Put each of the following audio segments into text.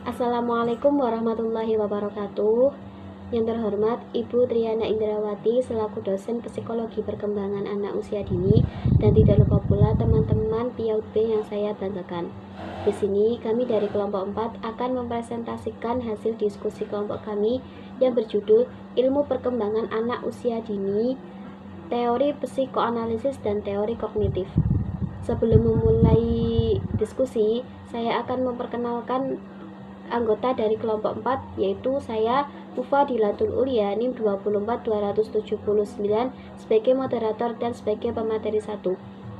Assalamualaikum warahmatullahi wabarakatuh. Yang terhormat Ibu Triana Indrawati selaku dosen psikologi perkembangan anak usia dini, dan tidak lupa pula teman-teman PIAUD B yang saya banggakan. Di sini kami dari kelompok 4 akan mempresentasikan hasil diskusi kelompok kami yang berjudul Ilmu Perkembangan Anak Usia Dini, Teori Psikoanalisis dan Teori Kognitif. Sebelum memulai diskusi, saya akan memperkenalkan anggota dari kelompok 4, yaitu saya Mufadilatul Ulia NIM 24279 sebagai moderator dan sebagai pemateri 1.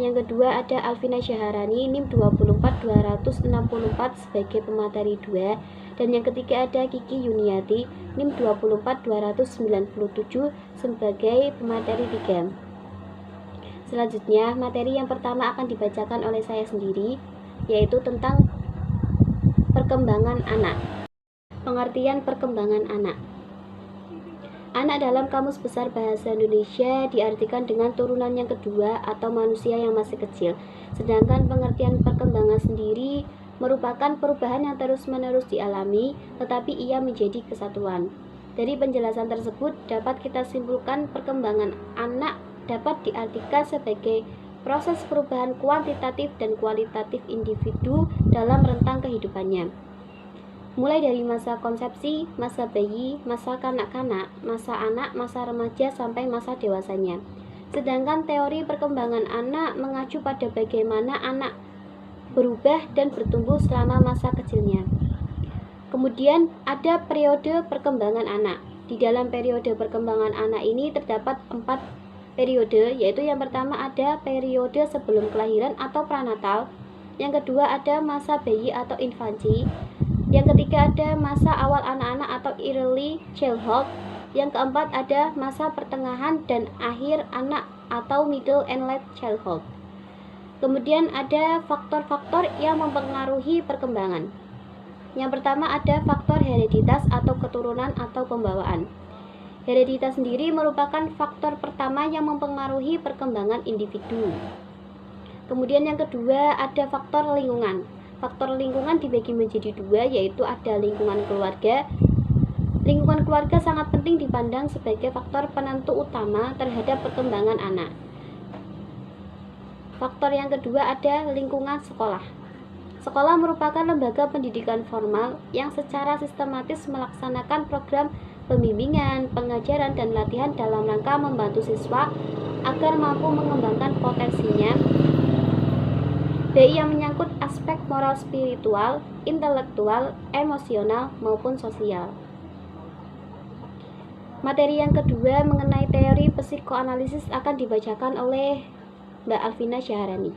Yang kedua ada Alvina Syaharani NIM 24264 sebagai pemateri 2, dan yang ketiga ada Kiki Yuniati NIM 24297 sebagai pemateri 3. Selanjutnya, materi yang pertama akan dibacakan oleh saya sendiri, yaitu tentang perkembangan anak. Pengertian perkembangan anak. Anak dalam Kamus Besar Bahasa Indonesia diartikan dengan turunan yang kedua atau manusia yang masih kecil. Sedangkan pengertian perkembangan sendiri merupakan perubahan yang terus-menerus dialami, tetapi ia menjadi kesatuan. Dari penjelasan tersebut dapat kita simpulkan perkembangan anak dapat diartikan sebagai proses perubahan kuantitatif dan kualitatif individu dalam rentang kehidupannya, mulai dari masa konsepsi, masa bayi, masa kanak-kanak, masa anak, masa remaja, sampai masa dewasanya. Sedangkan teori perkembangan anak mengacu pada bagaimana anak berubah dan bertumbuh selama masa kecilnya. Kemudian ada periode perkembangan anak. Di dalam periode perkembangan anak ini terdapat 4 periode, yaitu yang pertama ada periode sebelum kelahiran atau pranatal, yang kedua ada masa bayi atau infansi, yang ketiga ada masa awal anak-anak atau early childhood, yang keempat ada masa pertengahan dan akhir anak atau middle and late childhood. Kemudian ada faktor-faktor yang mempengaruhi perkembangan. Yang pertama ada faktor hereditas atau keturunan atau pembawaan. Hereditas sendiri merupakan faktor pertama yang mempengaruhi perkembangan individu. Kemudian yang kedua ada faktor lingkungan. Faktor lingkungan dibagi menjadi 2, yaitu ada lingkungan keluarga. Lingkungan keluarga sangat penting dipandang sebagai faktor penentu utama terhadap perkembangan anak. Faktor yang kedua ada lingkungan sekolah. Sekolah merupakan lembaga pendidikan formal yang secara sistematis melaksanakan program pembimbingan, pengajaran, dan latihan dalam rangka membantu siswa agar mampu mengembangkan potensinya, baik yang menyangkut aspek moral spiritual, intelektual, emosional, maupun sosial. Materi yang kedua mengenai teori psikoanalisis akan dibacakan oleh Mbak Alvina Syaharani.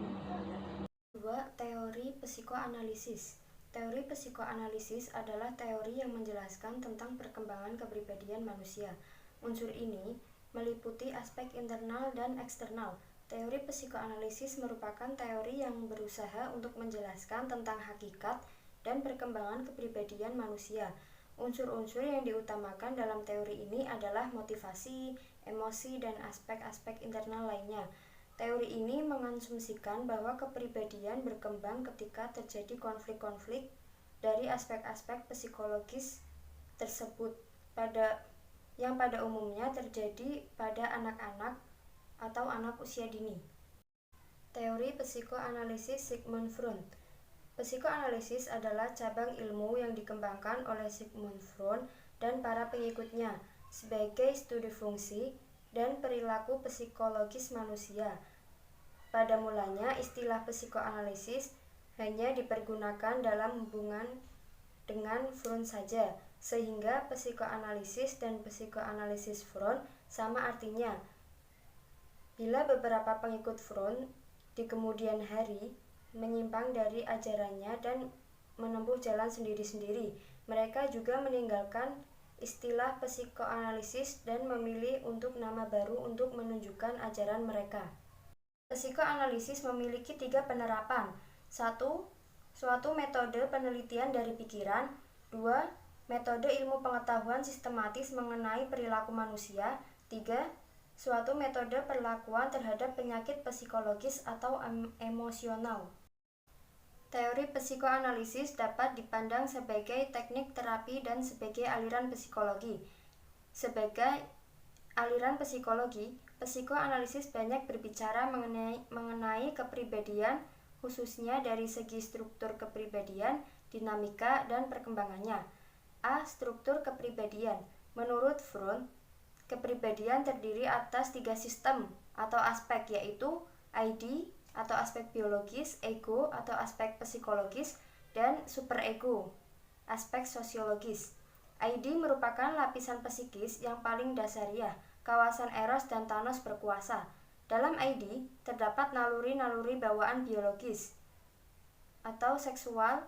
Teori psikoanalisis. Teori psikoanalisis adalah teori yang menjelaskan tentang perkembangan kepribadian manusia. Unsur ini meliputi aspek internal dan eksternal. Teori psikoanalisis merupakan teori yang berusaha untuk menjelaskan tentang hakikat dan perkembangan kepribadian manusia. Unsur-unsur yang diutamakan dalam teori ini adalah motivasi, emosi, dan aspek-aspek internal lainnya. Teori ini mengasumsikan bahwa kepribadian berkembang ketika terjadi konflik-konflik dari aspek-aspek psikologis tersebut yang pada umumnya terjadi pada anak-anak atau anak usia dini. Teori psikoanalisis Sigmund Freud. Psikoanalisis adalah cabang ilmu yang dikembangkan oleh Sigmund Freud dan para pengikutnya sebagai studi fungsi dan perilaku psikologis manusia. Pada mulanya, istilah psikoanalisis hanya dipergunakan dalam hubungan dengan Freud saja, sehingga psikoanalisis dan psikoanalisis Freud sama artinya. Bila beberapa pengikut Freud di kemudian hari menyimpang dari ajarannya dan menempuh jalan sendiri-sendiri, mereka juga meninggalkan istilah psikoanalisis dan memilih untuk nama baru untuk menunjukkan ajaran mereka. Psikoanalisis memiliki 3 penerapan. 1. Suatu metode penelitian dari pikiran. 2. Metode ilmu pengetahuan sistematis mengenai perilaku manusia. 3. Suatu metode perlakuan terhadap penyakit psikologis atau emosional. Teori psikoanalisis dapat dipandang sebagai teknik terapi dan sebagai aliran psikologi. Sebagai aliran psikologi, psikoanalisis banyak berbicara mengenai kepribadian, khususnya dari segi struktur kepribadian, dinamika, dan perkembangannya. A. Struktur kepribadian. Menurut Freud, kepribadian terdiri atas 3 sistem atau aspek, yaitu ID atau aspek biologis, ego atau aspek psikologis, dan superego, aspek sosiologis. ID merupakan lapisan psikis yang paling dasariah, kawasan Eros dan Thanos berkuasa. Dalam ID terdapat naluri-naluri bawaan biologis atau seksual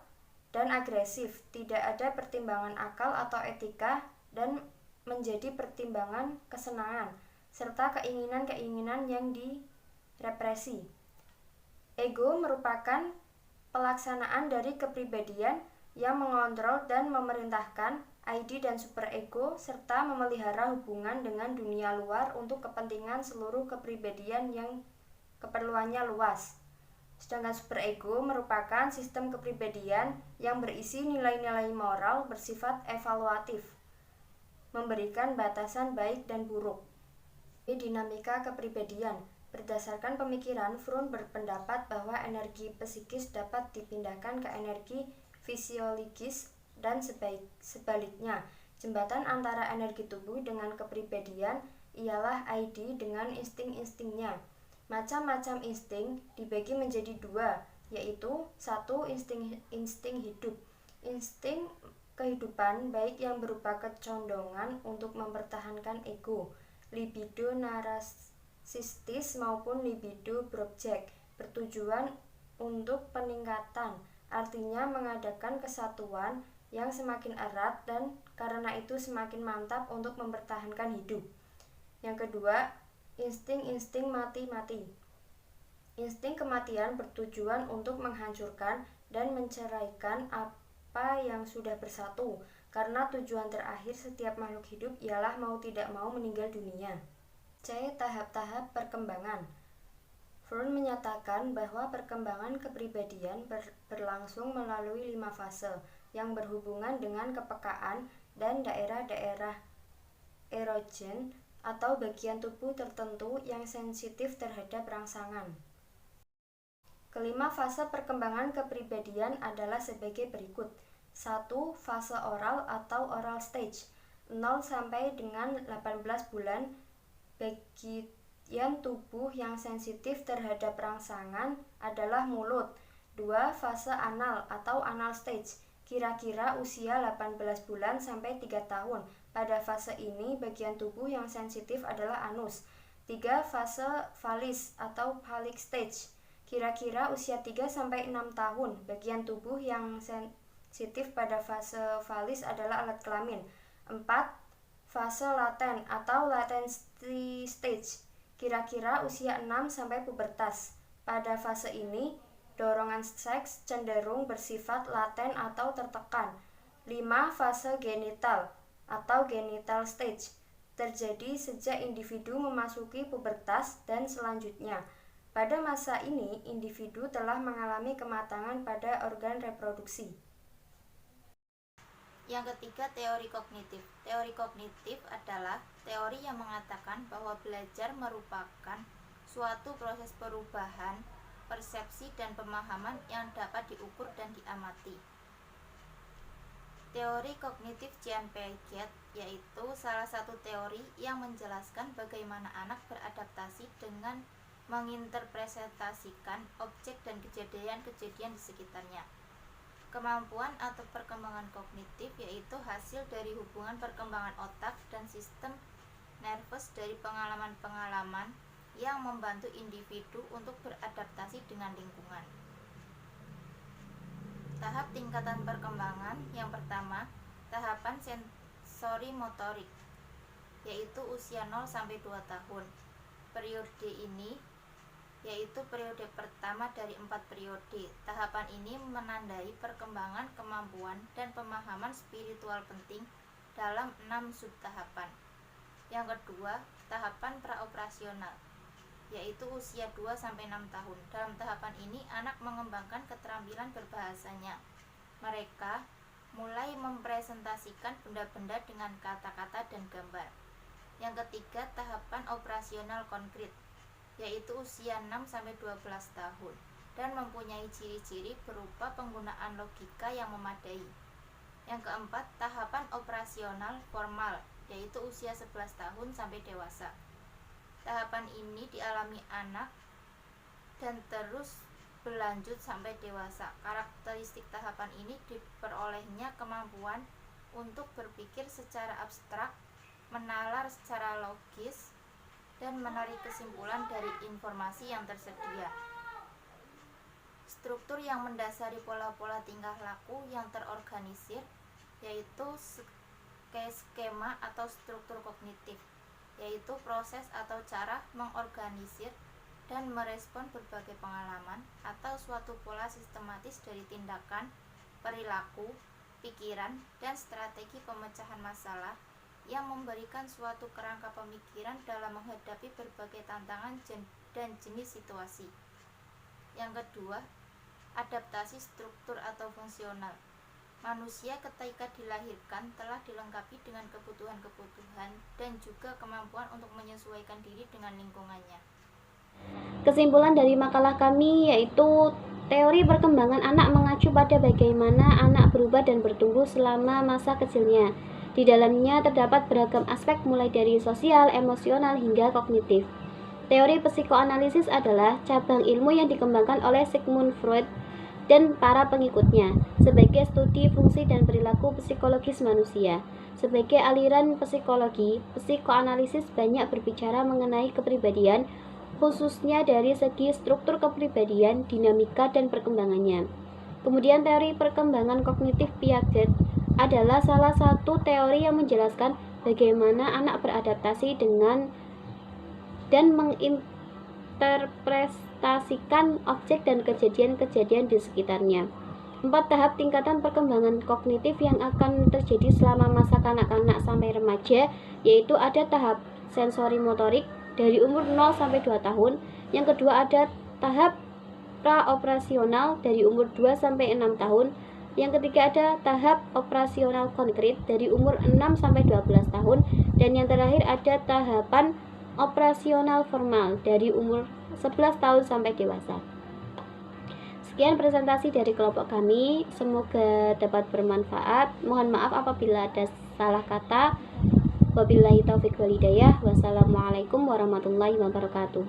dan agresif, tidak ada pertimbangan akal atau etika, dan menjadi pertimbangan kesenangan, serta keinginan-keinginan yang direpresi. Ego merupakan pelaksanaan dari kepribadian yang mengontrol dan memerintahkan ID dan superego, serta memelihara hubungan dengan dunia luar untuk kepentingan seluruh kepribadian yang keperluannya luas. Sedangkan superego merupakan sistem kepribadian yang berisi nilai-nilai moral bersifat evaluatif, memberikan batasan baik dan buruk. Dinamika kepribadian. Berdasarkan pemikiran, Freud berpendapat bahwa energi psikis dapat dipindahkan ke energi fisiologis dan sebaliknya. Jembatan antara energi tubuh dengan kepribadian ialah ID dengan insting-instingnya. Macam-macam insting dibagi menjadi 2, yaitu 1. Insting hidup. Insting kehidupan baik yang berupa kecondongan untuk mempertahankan ego, libido narasistis maupun libido brojek, bertujuan untuk peningkatan, artinya mengadakan kesatuan yang semakin erat dan karena itu semakin mantap untuk mempertahankan hidup. Yang kedua, insting-insting mati-mati. Insting kematian bertujuan untuk menghancurkan dan menceraikan apa yang sudah bersatu, karena tujuan terakhir setiap makhluk hidup ialah mau tidak mau meninggal dunia. C. Tahap-tahap perkembangan. Freud menyatakan bahwa perkembangan kepribadian berlangsung melalui 5 fase yang berhubungan dengan kepekaan dan daerah-daerah erogen atau bagian tubuh tertentu yang sensitif terhadap rangsangan. Kelima fase perkembangan kepribadian adalah sebagai berikut. 1. Fase oral atau oral stage, 0 sampai dengan 18 bulan. Bagian tubuh yang sensitif terhadap rangsangan adalah mulut. 2. Fase anal atau anal stage, kira-kira usia 18 bulan sampai 3 tahun. Pada fase ini, bagian tubuh yang sensitif adalah anus. 3. Fase phallis atau phallic stage, kira-kira usia 3 sampai 6 tahun. Bagian tubuh yang sensitif pada fase phallis adalah alat kelamin. 4. Fase laten atau latency stage, kira-kira usia 6 sampai pubertas. Pada fase ini, dorongan seks cenderung bersifat laten atau tertekan. 5. Fase genital atau genital stage, terjadi sejak individu memasuki pubertas dan selanjutnya. Pada masa ini, individu telah mengalami kematangan pada organ reproduksi. Yang ketiga, teori kognitif. Teori kognitif adalah teori yang mengatakan bahwa belajar merupakan suatu proses perubahan persepsi dan pemahaman yang dapat diukur dan diamati. Teori kognitif Jean Piaget yaitu salah satu teori yang menjelaskan bagaimana anak beradaptasi dengan menginterpretasikan objek dan kejadian-kejadian di sekitarnya. Kemampuan atau perkembangan kognitif yaitu hasil dari hubungan perkembangan otak dan sistem nervus dari pengalaman-pengalaman yang membantu individu untuk beradaptasi dengan lingkungan. Tahap tingkatan perkembangan yang pertama, tahapan sensori motorik, yaitu usia 0 sampai 2 tahun. Periode ini yaitu periode pertama dari 4 periode. Tahapan ini menandai perkembangan kemampuan dan pemahaman spiritual penting dalam 6 subtahapan. Yang kedua, tahapan praoperasional, yaitu usia 2-6 tahun. Dalam tahapan ini, anak mengembangkan keterampilan berbahasanya. Mereka mulai mempresentasikan benda-benda dengan kata-kata dan gambar. Yang ketiga, tahapan operasional konkret, yaitu usia 6-12 tahun dan mempunyai ciri-ciri berupa penggunaan logika yang memadai. Yang keempat, tahapan operasional formal, yaitu usia 11 tahun sampai dewasa. Tahapan ini dialami anak dan terus berlanjut sampai dewasa. Karakteristik tahapan ini diperolehnya kemampuan untuk berpikir secara abstrak, menalar secara logis, dan menarik kesimpulan dari informasi yang tersedia. Struktur yang mendasari pola-pola tingkah laku yang terorganisir yaitu skema atau struktur kognitif, yaitu proses atau cara mengorganisir dan merespon berbagai pengalaman atau suatu pola sistematis dari tindakan, perilaku, pikiran, dan strategi pemecahan masalah yang memberikan suatu kerangka pemikiran dalam menghadapi berbagai tantangan dan jenis situasi. Yang kedua, adaptasi struktur atau fungsional. Manusia ketika dilahirkan telah dilengkapi dengan kebutuhan-kebutuhan dan juga kemampuan untuk menyesuaikan diri dengan lingkungannya. Kesimpulan dari makalah kami yaitu teori perkembangan anak mengacu pada bagaimana anak berubah dan bertumbuh selama masa kecilnya. Di dalamnya terdapat beragam aspek mulai dari sosial, emosional, hingga kognitif. Teori psikoanalisis adalah cabang ilmu yang dikembangkan oleh Sigmund Freud dan para pengikutnya sebagai studi fungsi dan perilaku psikologis manusia. Sebagai aliran psikologi, psikoanalisis banyak berbicara mengenai kepribadian, khususnya dari segi struktur kepribadian, dinamika, dan perkembangannya. Kemudian teori perkembangan kognitif Piaget adalah salah satu teori yang menjelaskan bagaimana anak beradaptasi dengan dan menginterpretasikan objek dan kejadian-kejadian di sekitarnya. 4 tahap tingkatan perkembangan kognitif yang akan terjadi selama masa kanak-kanak sampai remaja, yaitu ada tahap sensori motorik dari umur 0 sampai 2 tahun. Yang kedua ada tahap praoperasional dari umur 2 sampai 6 tahun. Yang ketiga ada tahap operasional konkret dari umur 6 sampai 12 tahun. Dan yang terakhir ada tahapan operasional formal dari umur 11 tahun sampai dewasa. Sekian presentasi dari kelompok kami, semoga dapat bermanfaat. Mohon maaf apabila ada salah kata. Wabillahi taufiq wal hidayah. Wassalamualaikum warahmatullahi wabarakatuh.